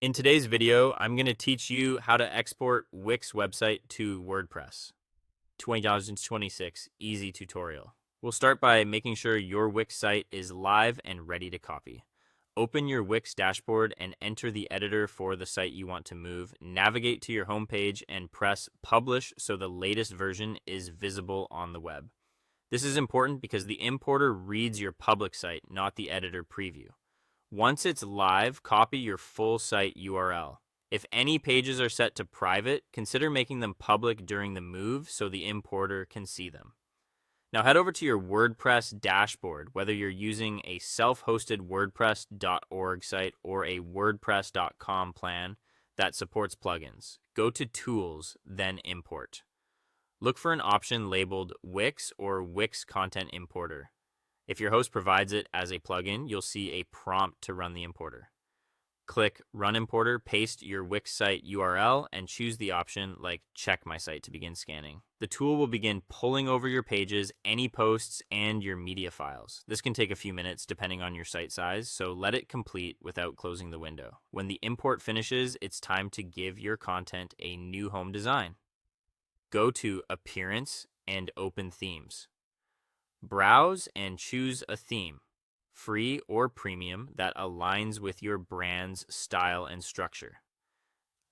In today's video, I'm going to teach you how to export Wix website to WordPress. 2026 easy tutorial. We'll start by making sure your Wix site is live and ready to copy. Open your Wix dashboard and enter the editor for the site you want to move. Navigate to your home page and press publish so the latest version is visible on the web. This is important because the importer reads your public site, not the editor preview. Once it's live, copy your full site URL. If any pages are set to private, consider making them public during the move so the importer can see them. Now head over to your WordPress dashboard, whether you're using a self-hosted WordPress.org site or a WordPress.com plan that supports plugins. Go to Tools, then Import. Look for an option labeled Wix or Wix Content Importer. If your host provides it as a plugin, you'll see a prompt to run the importer. Click Run Importer, paste your Wix site URL, and choose the option like Check My Site to begin scanning. The tool will begin pulling over your pages, any posts, and your media files. This can take a few minutes depending on your site size, so let it complete without closing the window. When the import finishes, it's time to give your content a new home design. Go to Appearance and open Themes. Browse and choose a theme, free or premium, that aligns with your brand's style and structure.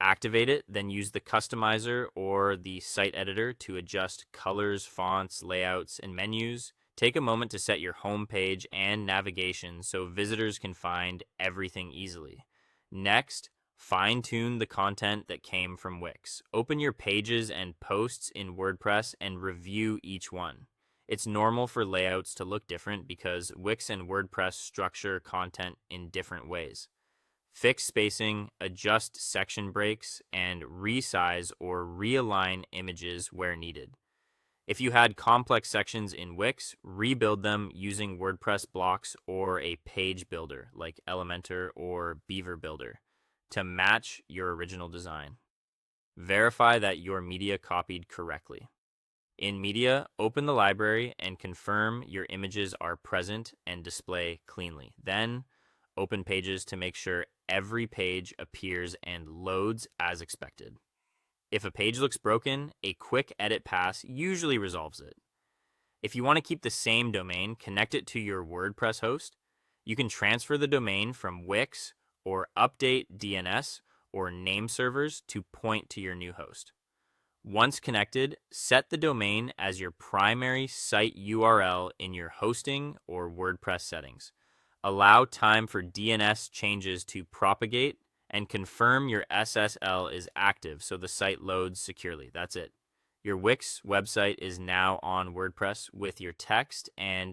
Activate it, then use the customizer or the site editor to adjust colors, fonts, layouts, and menus. Take a moment to set your home page and navigation so visitors can find everything easily. Next, fine-tune the content that came from Wix. Open your pages and posts in WordPress and review each one. It's normal for layouts to look different because Wix and WordPress structure content in different ways. Fix spacing, adjust section breaks, and resize or realign images where needed. If you had complex sections in Wix, rebuild them using WordPress blocks or a page builder like Elementor or Beaver Builder to match your original design. Verify that your media copied correctly. In Media, open the library and confirm your images are present and display cleanly. Then, open Pages to make sure every page appears and loads as expected. If a page looks broken, a quick edit pass usually resolves it. If you want to keep the same domain, connect it to your WordPress host. You can transfer the domain from Wix or update DNS or name servers to point to your new host. Once connected, set the domain as your primary site URL in your hosting or WordPress settings. Allow time for DNS changes to propagate and confirm your SSL is active so the site loads securely. That's it. Your Wix website is now on WordPress with your text and